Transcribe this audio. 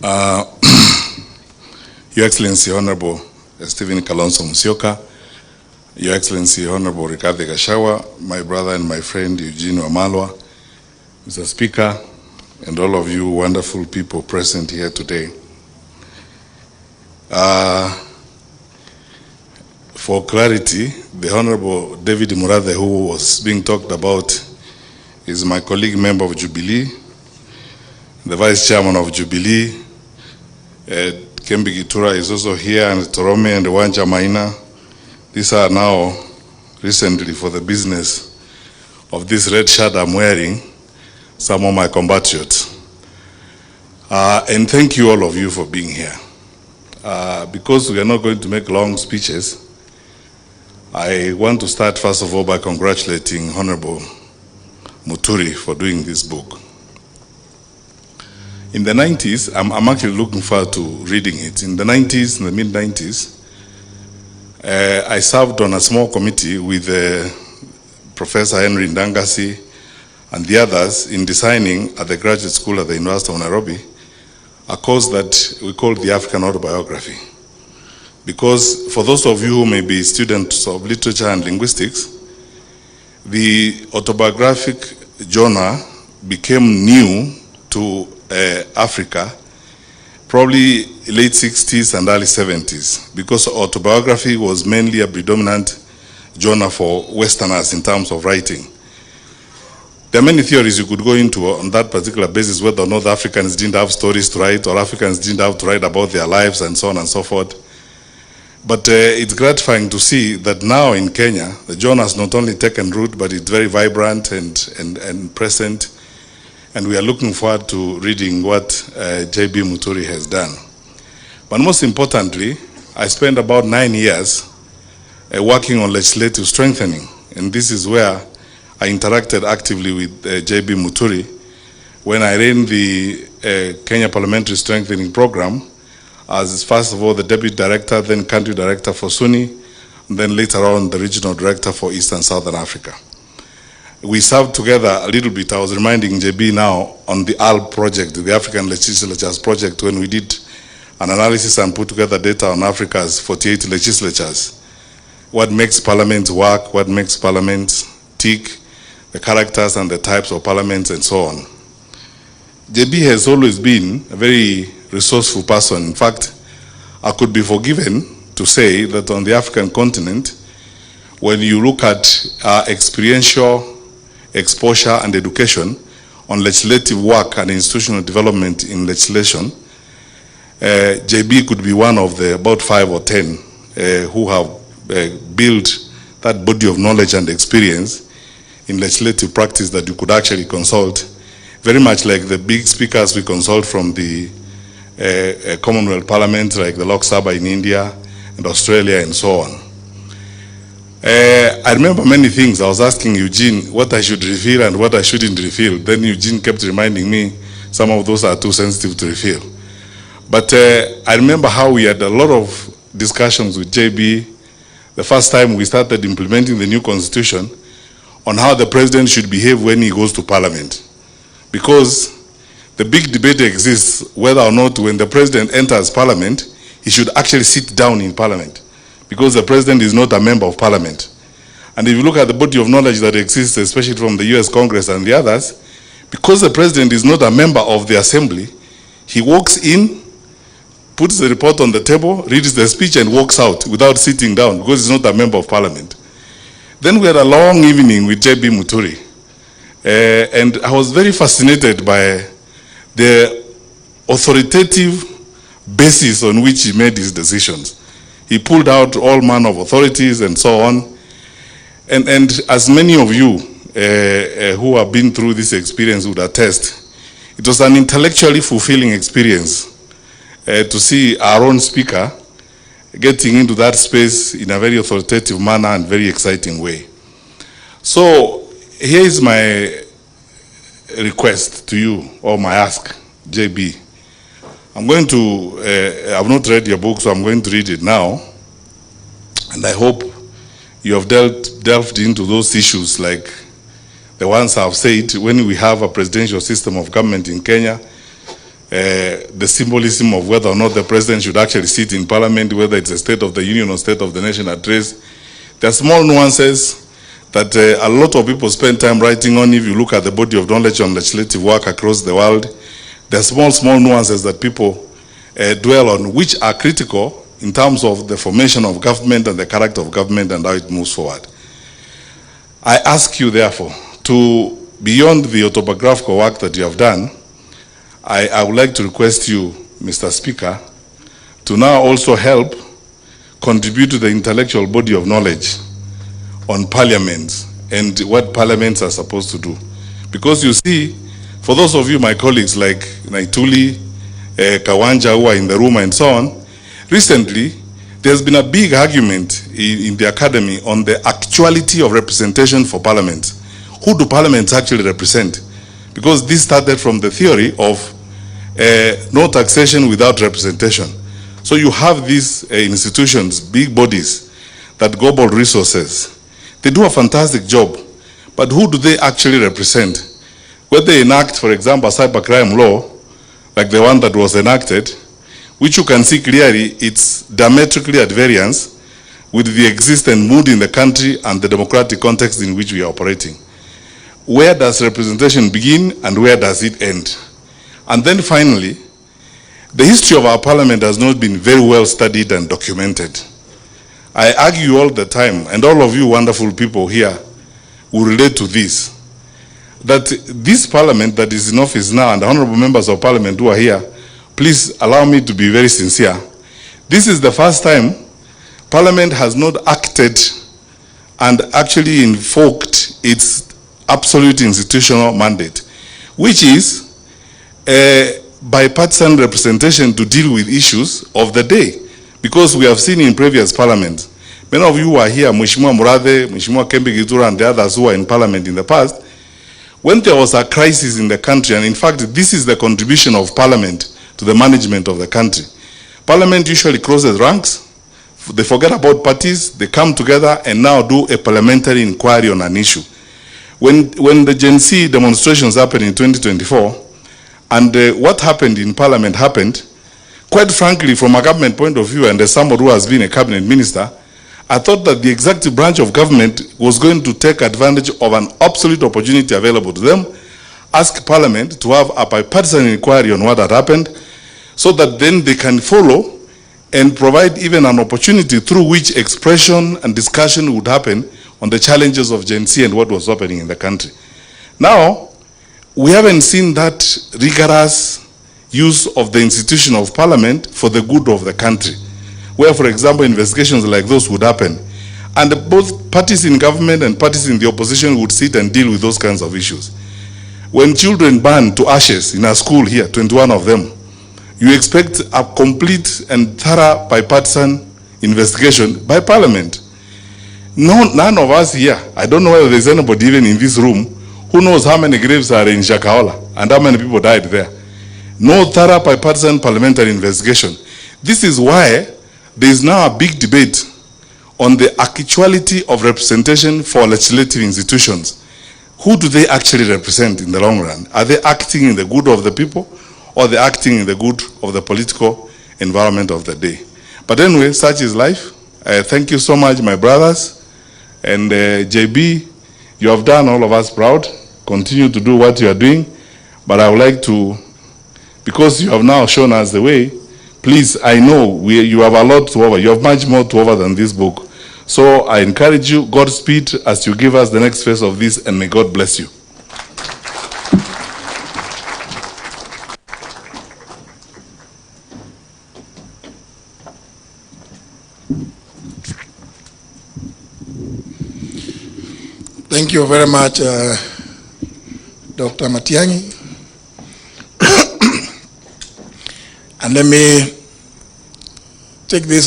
Your Excellency, Honorable Stephen Kalonzo Musyoka, Your Excellency, Honorable Rigathi Gachagua, my brother and my friend Eugene Wamalwa, Mr. Speaker, and all of you wonderful people present here today. For clarity, the Honorable David Murathe, who was being talked about, is my colleague member of Jubilee, the Vice Chairman of Jubilee. Kembi Gitura is also here, and Torome and Wanja Maina. These are now recently, for the business of this red shirt I'm wearing, some of my compatriots. And thank you, all of you, for being here. Because we are not going to make long speeches, I want to start first of all by congratulating Honorable Muturi for doing this book. In the 90s, I'm actually looking forward to reading it. In the 90s, in the mid-90s, I served on a small committee with Professor Henry Ndangasi and the others in designing at the graduate school at the University of Nairobi a course that we call the African Autobiography. Because for those of you who may be students of literature and linguistics, the autobiographic genre became new to Africa, probably late 60s and early 70s, because autobiography was mainly a predominant genre for Westerners in terms of writing. There are many theories you could go into on that particular basis, whether or not Africans didn't have stories to write or Africans didn't have to write about their lives and so on and so forth. But it's gratifying to see that now in Kenya, the genre has not only taken root, but it's very vibrant and present. And we are looking forward to reading what J.B. Muturi has done. But most importantly, I spent about 9 years working on legislative strengthening. And this is where I interacted actively with J.B. Muturi when I ran the Kenya Parliamentary Strengthening Program as, first of all, the Deputy Director, then Country Director for Sunni, and then later on the Regional Director for East and Southern Africa. We served together a little bit. I was reminding JB now on the ALP project, the African Legislatures project, when we did an analysis and put together data on Africa's 48 legislatures. What makes parliaments work, what makes parliaments tick, the characters and the types of parliaments and so on. JB has always been a very resourceful person. In fact, I could be forgiven to say that on the African continent, when you look at experiential exposure and education on legislative work and institutional development in legislation, JB could be one of the about 5 or 10 who have built that body of knowledge and experience in legislative practice that you could actually consult, very much like the big speakers we consult from the Commonwealth Parliament, like the Lok Sabha in India and Australia and so on. I remember many things. I was asking Eugene what I should reveal and what I shouldn't reveal. Then Eugene kept reminding me some of those are too sensitive to reveal. But I remember how we had a lot of discussions with JB the first time we started implementing the new constitution on how the president should behave when he goes to parliament. Because the big debate exists whether or not when the president enters parliament, he should actually sit down in parliament, because the president is not a member of parliament. And if you look at the body of knowledge that exists, especially from the US Congress and the others, because the president is not a member of the assembly, he walks in, puts the report on the table, reads the speech and walks out without sitting down because he's not a member of parliament. Then we had a long evening with J.B. Muturi. And I was very fascinated by the authoritative basis on which he made his decisions. He pulled out all manner of authorities and so on. And as many of you who have been through this experience would attest, it was an intellectually fulfilling experience to see our own speaker getting into that space in a very authoritative manner and very exciting way. So here is my request to you, or my ask, JB. I'm going to, I've not read your book, so I'm going to read it now. And I hope you have delved into those issues like the ones I've said. When we have a presidential system of government in Kenya, the symbolism of whether or not the president should actually sit in parliament, whether it's a State of the Union or State of the Nation address. There are small nuances that a lot of people spend time writing on. If you look at the body of knowledge on legislative work across the world, there are small nuances that people dwell on, which are critical in terms of the formation of government and the character of government and how it moves forward. I ask you, therefore, to, beyond the autobiographical work that you have done, I would like to request you, Mr. Speaker, to now also help contribute to the intellectual body of knowledge on parliaments and what parliaments are supposed to do. Because you see, for those of you, my colleagues like Naituli, Kawanja, who are in the room and so on, recently there's been a big argument in the academy on the actuality of representation for parliaments. Who do parliaments actually represent? Because this started from the theory of no taxation without representation. So you have these institutions, big bodies that gobble resources. They do a fantastic job, but who do they actually represent? When they enact, for example, a cybercrime law, like the one that was enacted, which you can see clearly, it's diametrically at variance with the existing mood in the country and the democratic context in which we are operating. Where does representation begin and where does it end? And then finally, the history of our parliament has not been very well studied and documented. I argue all the time, and all of you wonderful people here will relate to this, that this parliament that is in office now, and the honorable members of parliament who are here, please allow me to be very sincere. This is the first time parliament has not acted and actually invoked its absolute institutional mandate, which is bipartisan representation to deal with issues of the day. Because we have seen in previous parliaments, many of you who are here, Mheshimiwa Murathe, Mheshimiwa Kembe Gitura, and the others who were in parliament in the past, when there was a crisis in the country, and in fact, this is the contribution of parliament to the management of the country. Parliament usually closes ranks, they forget about parties, they come together and now do a parliamentary inquiry on an issue. When the Gen Z demonstrations happened in 2024, and what happened in parliament happened, quite frankly, from a government point of view, and as somebody who has been a cabinet minister, I thought that the executive branch of government was going to take advantage of an absolute opportunity available to them, ask parliament to have a bipartisan inquiry on what had happened, so that then they can follow and provide even an opportunity through which expression and discussion would happen on the challenges of Gen Z and what was happening in the country. Now, we haven't seen that rigorous use of the institution of parliament for the good of the country, where, for example, investigations like those would happen. And both parties in government and parties in the opposition would sit and deal with those kinds of issues. When children burn to ashes in a school here, 21 of them, you expect a complete and thorough bipartisan investigation by parliament. None of us here, I don't know whether there's anybody even in this room, who knows how many graves are in Shakahola and how many people died there. No thorough bipartisan parliamentary investigation. This is why there is now a big debate on the actuality of representation for legislative institutions. Who do they actually represent in the long run? Are they acting in the good of the people, or are they acting in the good of the political environment of the day? But anyway, such is life. Thank you so much, my brothers. And JB, you have done all of us proud. Continue to do what you are doing. But I would like to, because you have now shown us the way, please, I know you have a lot to offer. You have much more to offer than this book. So I encourage you, Godspeed as you give us the next phase of this, and may God bless you. Thank you very much, Dr. Matiangi. And let me take this